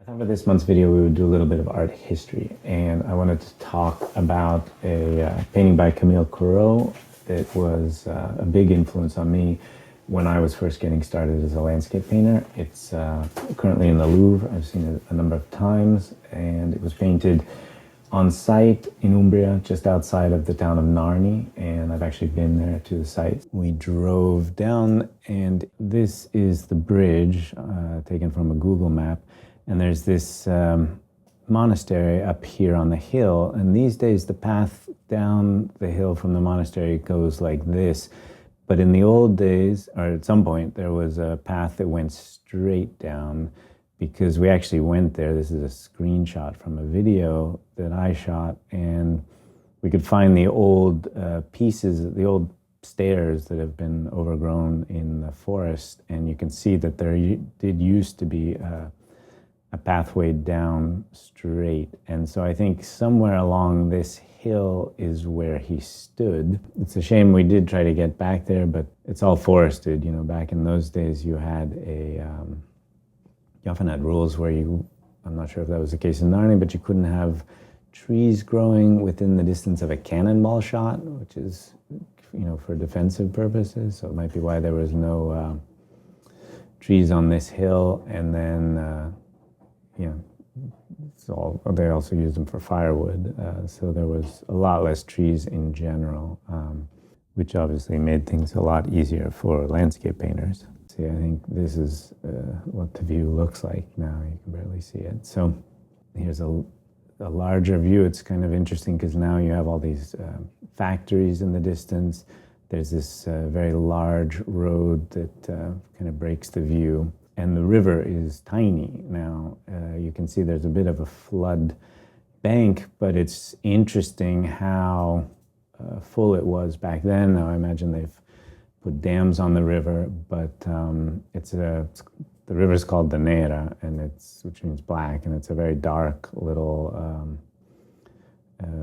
I thought for this month's video we would do a little bit of art history, and I wanted to talk about a painting by Camille Corot that was a big influence on me when I was first getting started as a landscape painter. It's currently in the Louvre. I've seen it a number of times, and it was painted on site in Umbria, just outside of the town of Narni, and I've actually been there to the site. We drove down, and this is the bridge taken from a Google map, and there's this monastery up here on the hill, and these days the path down the hill from the monastery goes like this. But in the old days, or at some point, there was a path that went straight down, because we actually went there. This is a screenshot from a video that I shot, and we could find the old pieces, the old stairs that have been overgrown in the forest, and you can see that there did used to be a pathway down straight. And so I think somewhere along this hill is where he stood. It's a shame we did try to get back there, but it's all forested. You know, back in those days, you had you often had rules where I'm not sure if that was the case in Narni, but you couldn't have trees growing within the distance of a cannonball shot, which is, for defensive purposes. So it might be why there was no trees on this hill. And then, they also used them for firewood. So there was a lot less trees in general, which obviously made things a lot easier for landscape painters. See, I think this is what the view looks like now. You can barely see it. So here's a larger view. It's kind of interesting because now you have all these factories in the distance. There's this very large road that kind of breaks the view. And the river is tiny now. You can see there's a bit of a flood bank, but it's interesting how full it was back then. Now I imagine they've put dams on the river, but the river is called the Nera, and which means black, and it's a very dark little,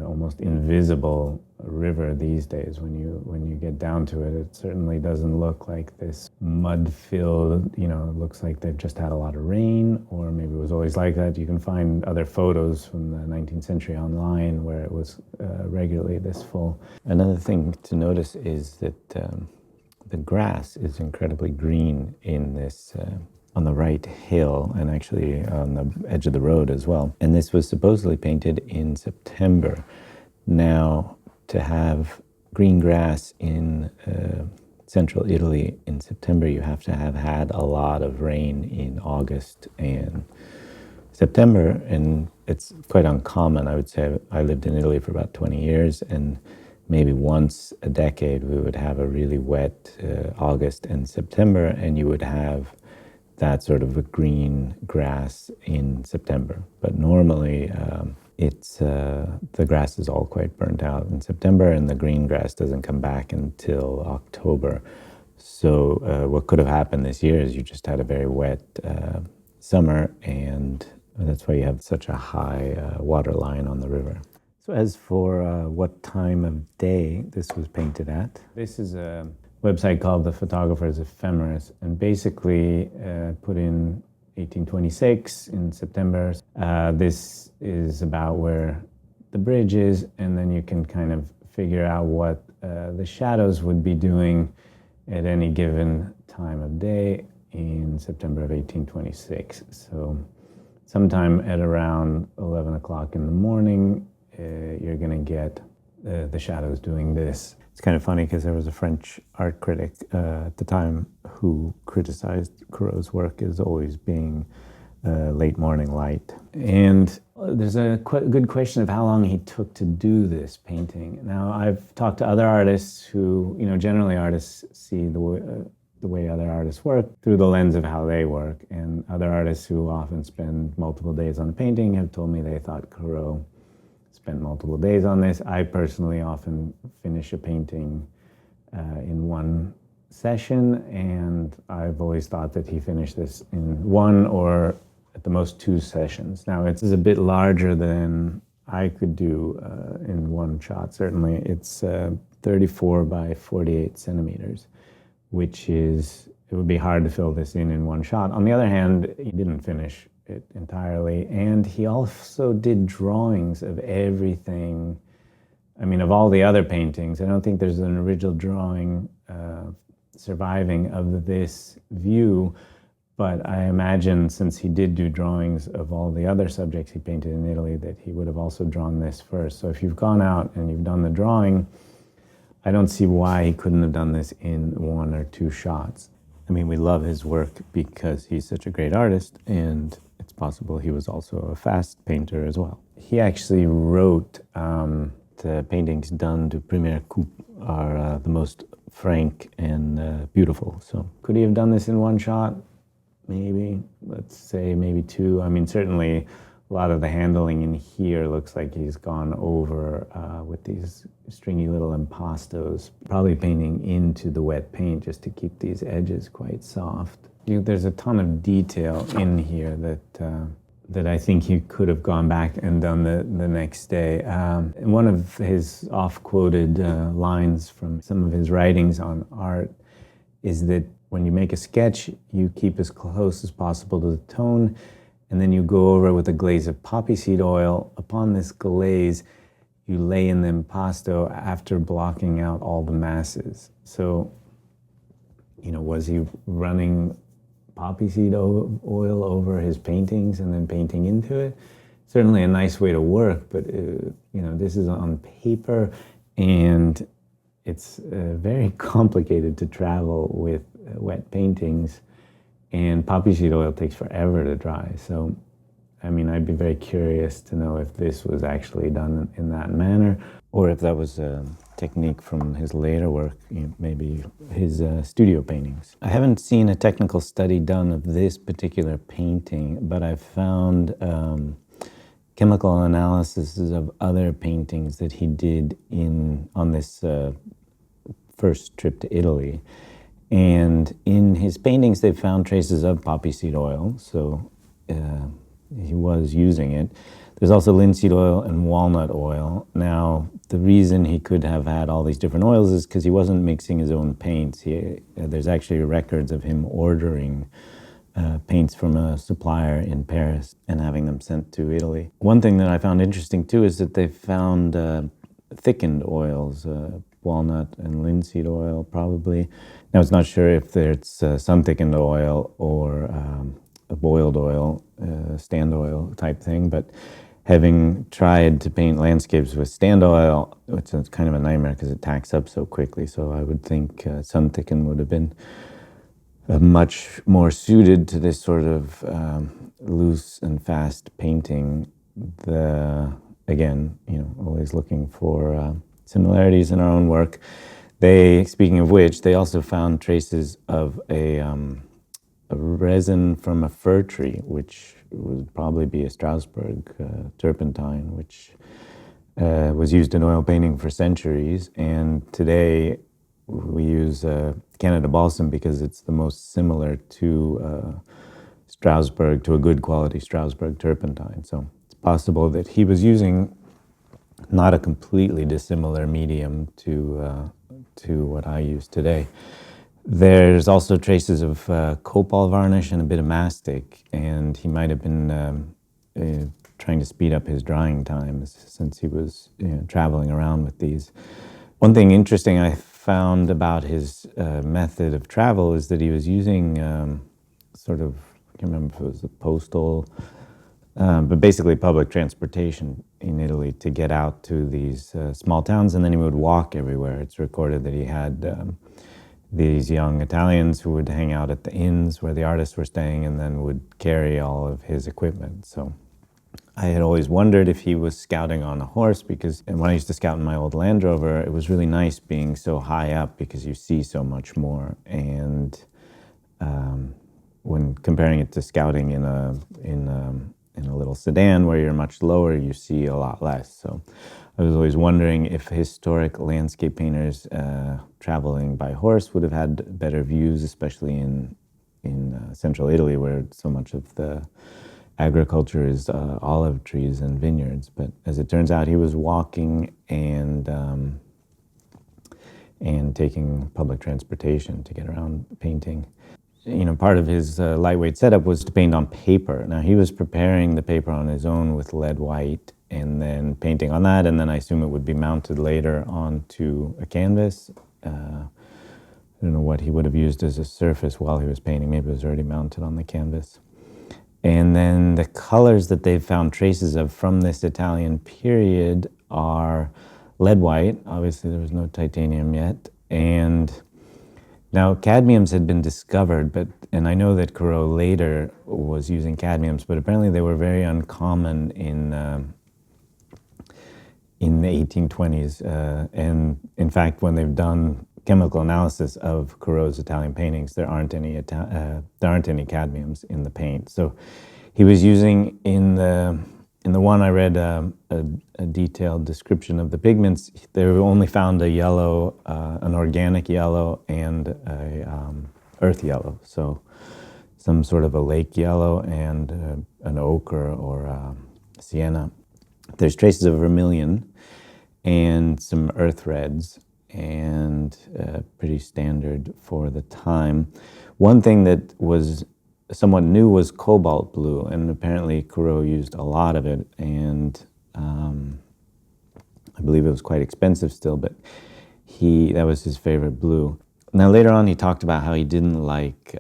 almost invisible river these days. When you get down to it, it certainly doesn't look like this mud-filled. It looks like they've just had a lot of rain, or maybe it was always like that. You can find other photos from the 19th century online where it was regularly this full. Another thing to notice is that the grass is incredibly green in this on the right hill, and actually on the edge of the road as well. And this was supposedly painted in September. Now, to have green grass in central Italy in September, you have to have had a lot of rain in August and September, and it's quite uncommon. I would say I lived in Italy for about 20 years, and maybe once a decade we would have a really wet August and September, and you would have that sort of a green grass in September. But normally the grass is all quite burnt out in September, and the green grass doesn't come back until October. So what could have happened this year is you just had a very wet summer, and that's why you have such a high water line on the river. So as for what time of day this was painted at, this is a website called The Photographer's Ephemeris, and basically put in 1826 in September. This is about where the bridge is, and then you can kind of figure out what the shadows would be doing at any given time of day in September of 1826. So sometime at around 11 o'clock in the morning, you're going to get the shadows doing this. It's kind of funny because there was a French art critic at the time who criticized Corot's work as always being late morning light. And there's a good question of how long he took to do this painting. Now, I've talked to other artists who, generally artists see the way other artists work through the lens of how they work. And other artists who often spend multiple days on a painting have told me they thought Corot spent multiple days on this. I personally often finish a painting in one session, and I've always thought that he finished this in one or at the most 2 sessions. Now, it's a bit larger than I could do in one shot. Certainly, it's 34 by 48 centimeters, which is, it would be hard to fill this in one shot. On the other hand, he didn't finish it entirely. And he also did drawings of everything. I mean, of all the other paintings, I don't think there's an original drawing surviving of this view, but I imagine since he did do drawings of all the other subjects he painted in Italy, that he would have also drawn this first. So if you've gone out and you've done the drawing, I don't see why he couldn't have done this in 1 or 2 shots. I mean, we love his work because he's such a great artist, and it's possible he was also a fast painter as well. He actually wrote the paintings done du premier coup are the most frank and beautiful. So could he have done this in 1 shot? Maybe, let's say maybe 2. I mean, certainly a lot of the handling in here looks like he's gone over with these stringy little impastos, probably painting into the wet paint just to keep these edges quite soft. There's a ton of detail in here that I think he could have gone back and done the next day. One of his oft-quoted lines from some of his writings on art is that when you make a sketch, you keep as close as possible to the tone, and then you go over with a glaze of poppy seed oil. Upon this glaze, you lay in the impasto after blocking out all the masses. So, was he running poppy seed oil over his paintings and then painting into it? Certainly a nice way to work, but this is on paper, and it's very complicated to travel with wet paintings, and poppy seed oil takes forever to dry. So, I mean, I'd be very curious to know if this was actually done in that manner, or if that was a technique from his later work, maybe his studio paintings. I haven't seen a technical study done of this particular painting, but I've found chemical analysis of other paintings that he did on this first trip to Italy. And in his paintings, they found traces of poppy seed oil, so he was using it. There's also linseed oil and walnut oil. Now, the reason he could have had all these different oils is because he wasn't mixing his own paints. There's actually records of him ordering paints from a supplier in Paris and having them sent to Italy. One thing that I found interesting, too, is that they found thickened oils, walnut and linseed oil, probably. Now, it's not sure if there's some thickened oil or a boiled oil, stand oil type thing, but having tried to paint landscapes with stand oil, which is kind of a nightmare because it tacks up so quickly, so I would think sun thickened would have been much more suited to this sort of loose and fast painting. Again, always looking for similarities in our own work. Speaking of which, they also found traces of a resin from a fir tree, which would probably be a Strasbourg turpentine, which was used in oil painting for centuries. And today we use Canada balsam because it's the most similar to Strasbourg, to a good quality Strasbourg turpentine. So it's possible that he was using not a completely dissimilar medium to what I use today. There's also traces of copal varnish and a bit of mastic, and he might have been trying to speed up his drying times since he was traveling around with these. One thing interesting I found about his method of travel is that he was using I can't remember if it was the postal, but basically public transportation in Italy to get out to these small towns, and then he would walk everywhere. It's recorded that he had these young Italians who would hang out at the inns where the artists were staying and then would carry all of his equipment. So I had always wondered if he was scouting on a horse, because when I used to scout in my old Land Rover, it was really nice being so high up because you see so much more. And when comparing it to scouting in a little sedan where you're much lower, you see a lot less. So I was always wondering if historic landscape painters traveling by horse would have had better views, especially in central Italy, where so much of the agriculture is olive trees and vineyards. But as it turns out, he was walking and taking public transportation to get around painting. part of his lightweight setup was to paint on paper. Now, he was preparing the paper on his own with lead white and then painting on that, and then I assume it would be mounted later onto a canvas. I don't know what he would have used as a surface while he was painting. Maybe it was already mounted on the canvas. And then the colors that they've found traces of from this Italian period are lead white. Obviously, there was no titanium yet. And now cadmiums had been discovered, and I know that Corot later was using cadmiums, but apparently they were very uncommon in the 1820s. And in fact, when they've done chemical analysis of Corot's Italian paintings, there aren't any cadmiums in the paint. So he was using in the one I read a detailed description of the pigments. They only found a yellow, an organic yellow, and a earth yellow. So some sort of a lake yellow and an ochre or sienna. There's traces of vermilion and some earth reds, and pretty standard for the time. One thing that was somewhat new was cobalt blue, and apparently Corot used a lot of it, and I believe it was quite expensive still, but that was his favorite blue. Now later on he talked about how he didn't like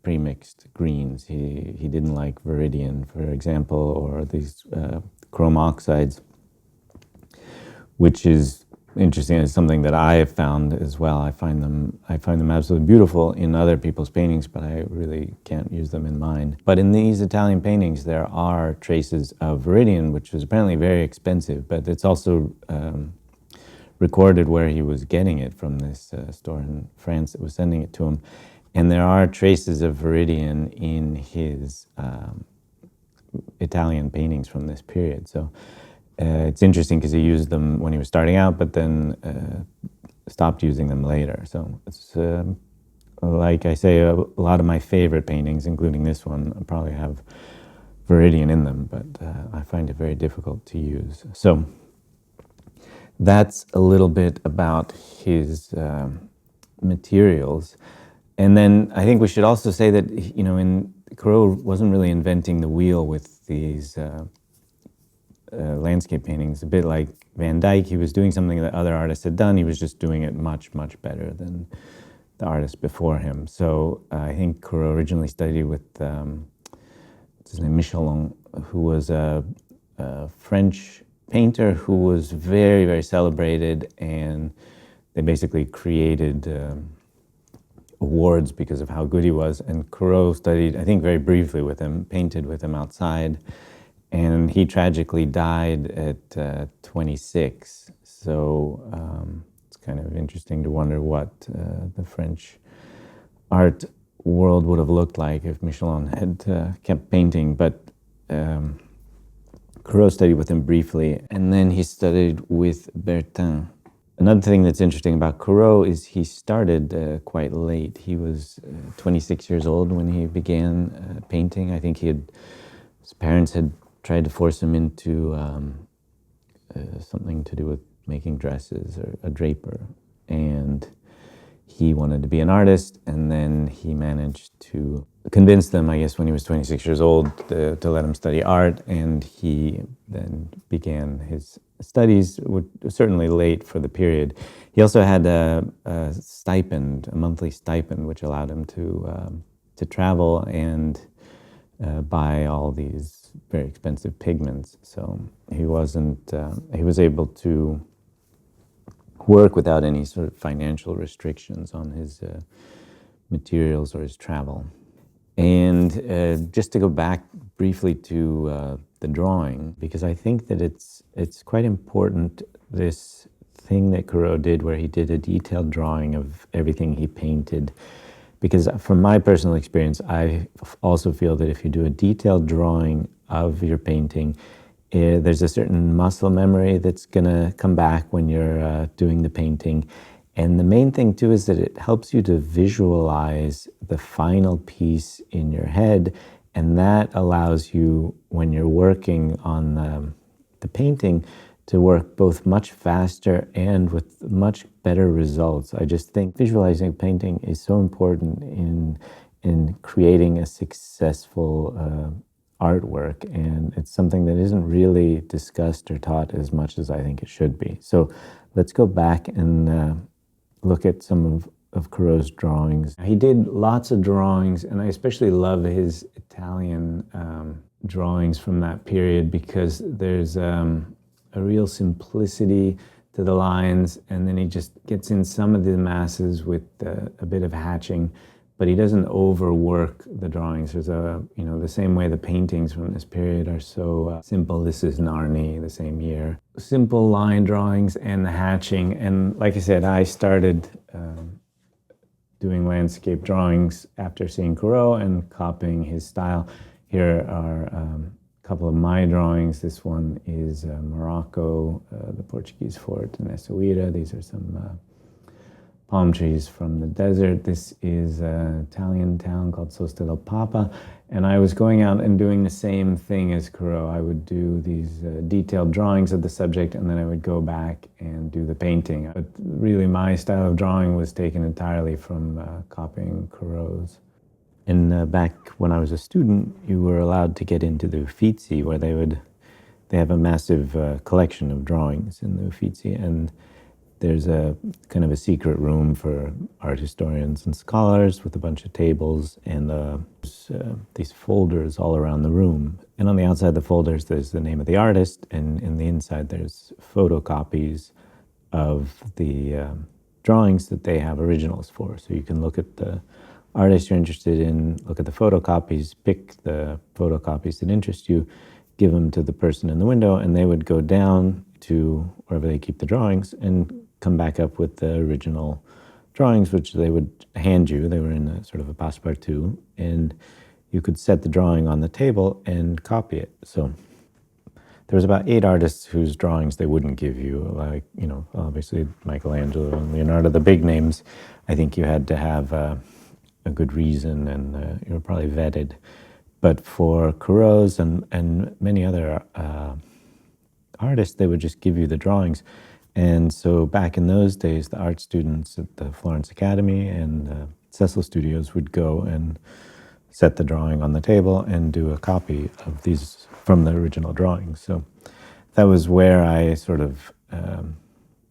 premixed greens. He didn't like viridian, for example, or these chrome oxides, which is interesting. It's something that I have found as well. I find them absolutely beautiful in other people's paintings, but I really can't use them in mine. But in these Italian paintings, there are traces of viridian, which was apparently very expensive, but it's also recorded where he was getting it from this store in France that was sending it to him. And there are traces of viridian in his Italian paintings from this period. So it's interesting because he used them when he was starting out, but then stopped using them later. So it's, like I say, a lot of my favorite paintings, including this one, probably have viridian in them, but I find it very difficult to use. So that's a little bit about his materials. And then I think we should also say that, Corot wasn't really inventing the wheel with these landscape paintings. A bit like Van Dyck, he was doing something that other artists had done. He was just doing it much, much better than the artists before him. So I think Corot originally studied with what's his name, Michelon, who was a French painter who was very, very celebrated, and they basically created awards because of how good he was. And Corot studied, I think, very briefly with him, painted with him outside. And he tragically died at 26. So it's kind of interesting to wonder what the French art world would have looked like if Michelon had kept painting. But Corot studied with him briefly, and then he studied with Bertin. Another thing that's interesting about Corot is he started quite late. He was 26 years old when he began painting. I think his parents had tried to force him into something to do with making dresses, or a draper. And he wanted to be an artist, and then he managed to convince them, I guess, when he was 26 years old, to let him study art, and he then began his studies, which was certainly late for the period. He also had a stipend, a monthly stipend, which allowed him to travel and buy all these very expensive pigments. So he was able to work without any sort of financial restrictions on his materials or his travel. And just to go back briefly to the drawing, because I think that it's quite important, this thing that Corot did where he did a detailed drawing of everything he painted. Because from my personal experience, I also feel that if you do a detailed drawing of your painting, there's a certain muscle memory that's going to come back when you're doing the painting. And the main thing too is that it helps you to visualize the final piece in your head, and that allows you, when you're working on the painting, to work both much faster and with much better results. I just think visualizing a painting is so important in in creating a successful artwork, and it's something that isn't really discussed or taught as much as I think it should be. So let's go back and look at some of Corot's drawings. He did lots of drawings, and I especially love his Italian drawings from that period because there's a real simplicity to the lines, and then he just gets in some of the masses with a bit of hatching, but he doesn't overwork the drawings. There's the same way the paintings from this period are so simple. This is Narni, the same year. Simple line drawings and the hatching. And like I said, I started doing landscape drawings after seeing Corot and copying his style. Here are a couple of my drawings. This one is Morocco, the Portuguese fort in Essaouira. These are some palm trees from the desert. This is an Italian town called Sosta del Papa. And I was going out and doing the same thing as Corot. I would do these detailed drawings of the subject, and then I would go back and do the painting. But really my style of drawing was taken entirely from copying Corot's. And back when I was a student, you were allowed to get into the Uffizi, where they have a massive collection of drawings in the Uffizi, and there's a kind of a secret room for art historians and scholars with a bunch of tables and these folders all around the room. And on the outside of the folders, there's the name of the artist, and in the inside, there's photocopies of the drawings that they have originals for. So you can look at the artist you're interested in, look at the photocopies, pick the photocopies that interest you, give them to the person in the window, and they would go down to wherever they keep the drawings and come back up with the original drawings, which they would hand you. They were in a sort of a passepartout, and you could set the drawing on the table and copy it. So there was about 8 artists whose drawings they wouldn't give you, like, obviously Michelangelo and Leonardo, the big names. I think you had to have a good reason, and you were probably vetted. But for Corot's and many other artists, they would just give you the drawings. And so back in those days, the art students at the Florence Academy and Cecil Studios would go and set the drawing on the table and do a copy of these from the original drawings. So that was where I sort of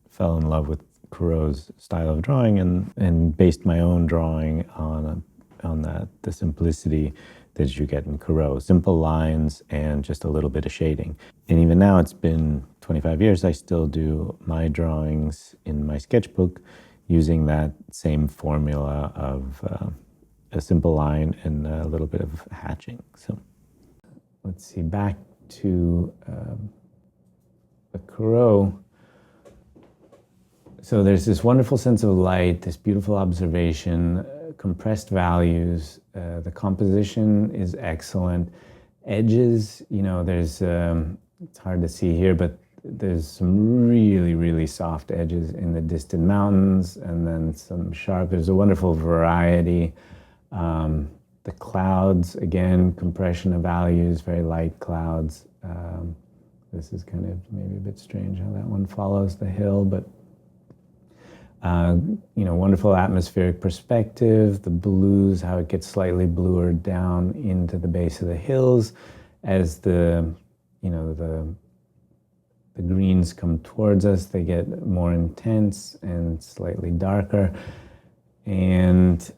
fell in love with Corot's style of drawing and based my own drawing on the simplicity that you get in Corot. Simple lines and just a little bit of shading. And even now, it's been 25 years, I still do my drawings in my sketchbook using that same formula of a simple line and a little bit of hatching. So let's see, back to the Corot. So there's this wonderful sense of light, this beautiful observation, compressed values. The composition is excellent. Edges, there's, it's hard to see here, but there's some really, really soft edges in the distant mountains, and then some sharp. There's a wonderful variety. The clouds, again, compression of values, very light clouds. This is kind of maybe a bit strange how that one follows the hill, but wonderful atmospheric perspective, the blues, how it gets slightly bluer down into the base of the hills as the greens come towards us, they get more intense and slightly darker. And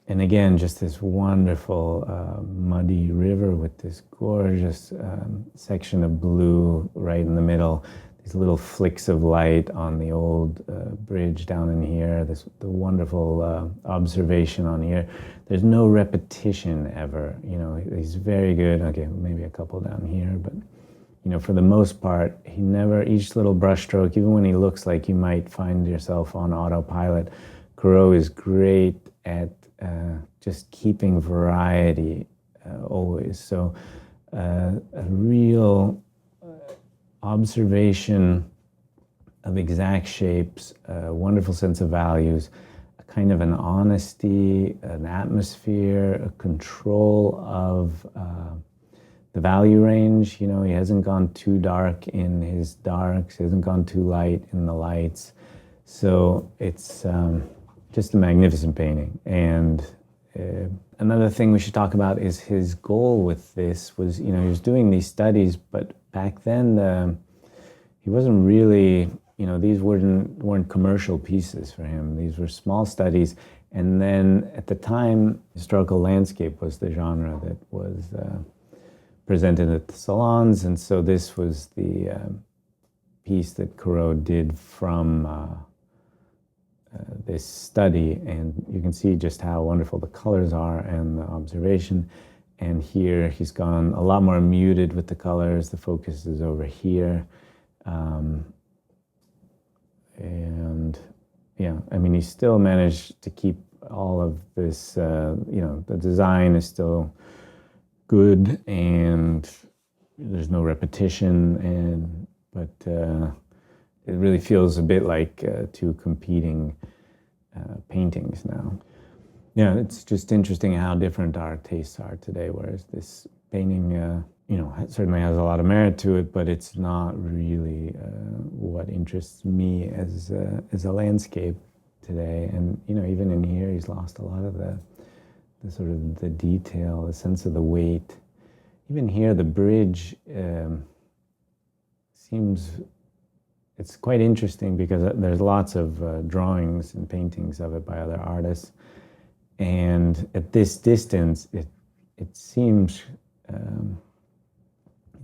again, just this wonderful muddy river with this gorgeous section of blue right in the middle. These little flicks of light on the old bridge down in here, the wonderful observation on here. There's no repetition ever, he's very good. Okay, maybe a couple down here, but for the most part, each little brushstroke, even when he looks like you might find yourself on autopilot, Corot is great at just keeping variety always. So a real observation of exact shapes, a wonderful sense of values, a kind of an honesty, an atmosphere, a control of the value range. He hasn't gone too dark in his darks, he hasn't gone too light in the lights. So it's just a magnificent painting. And Another thing we should talk about is his goal with this was, he was doing these studies, but back then he wasn't really, these weren't commercial pieces for him. These were small studies. And then at the time, historical landscape was the genre that was presented at the salons. And so this was the piece that Corot did from this study. And you can see just how wonderful the colors are and the observation. And here he's gone a lot more muted with the colors. The focus is over here. And yeah, I mean, he still managed to keep all of this, the design is still good and there's no repetition, but it really feels a bit like two competing paintings now. Yeah, it's just interesting how different our tastes are today, whereas this painting, it certainly has a lot of merit to it, but it's not really what interests me as a landscape today. And, even in here, he's lost a lot of the sort of the detail, the sense of the weight. Even here, the bridge it's quite interesting because there's lots of drawings and paintings of it by other artists. And at this distance, it seems,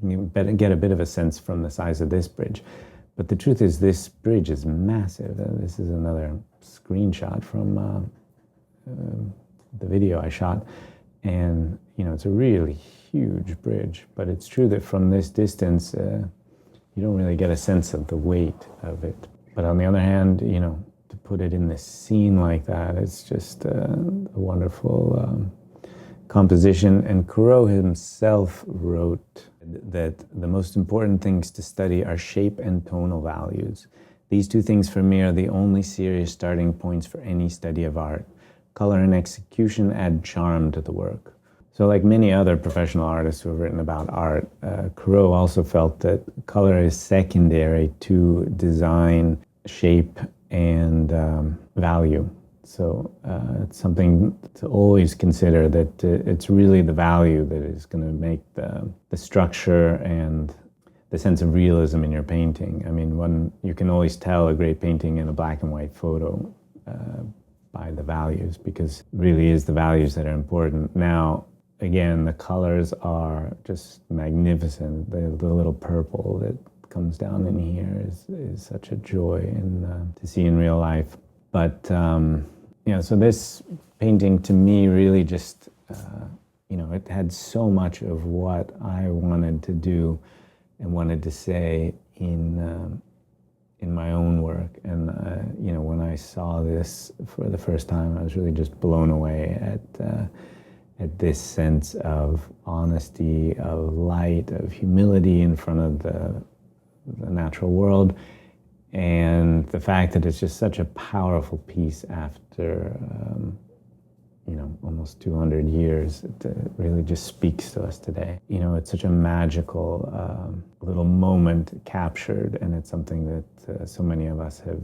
you better get a bit of a sense from the size of this bridge. But the truth is, this bridge is massive. This is another screenshot from the video I shot. And, it's a really huge bridge. But it's true that from this distance, you don't really get a sense of the weight of it. But on the other hand, to put it in this scene like that, it's just a wonderful composition. And Corot himself wrote that the most important things to study are shape and tonal values. These two things for me are the only serious starting points for any study of art. Color and execution add charm to the work. So like many other professional artists who have written about art, Corot also felt that color is secondary to design, shape, and value. So it's something to always consider, that it's really the value that is going to make the structure and the sense of realism in your painting. I mean, you can always tell a great painting in a black and white photo by the values, because it really is the values that are important. Now, again, the colors are just magnificent. The little purple that comes down in here is such a joy to see in real life. But so this painting to me really just, it had so much of what I wanted to do and wanted to say in my own work. And when I saw this for the first time, I was really just blown away at this sense of honesty, of light, of humility in front of the natural world, and the fact that it's just such a powerful piece after almost 200 years. It really just speaks to us today. It's such a magical little moment captured, and it's something that so many of us have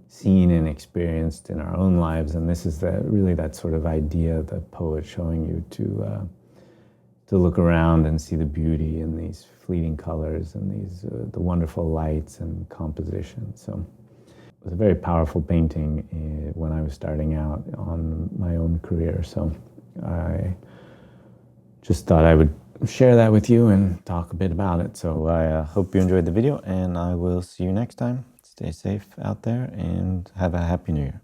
seen and experienced in our own lives. And this is really that sort of idea, the poet showing you to look around and see the beauty in these fleeting colors and the wonderful lights and composition. So it was a very powerful painting when I was starting out on my own career. So I just thought I would share that with you and talk a bit about it. So I hope you enjoyed the video, and I will see you next time. Stay safe out there and have a happy new year.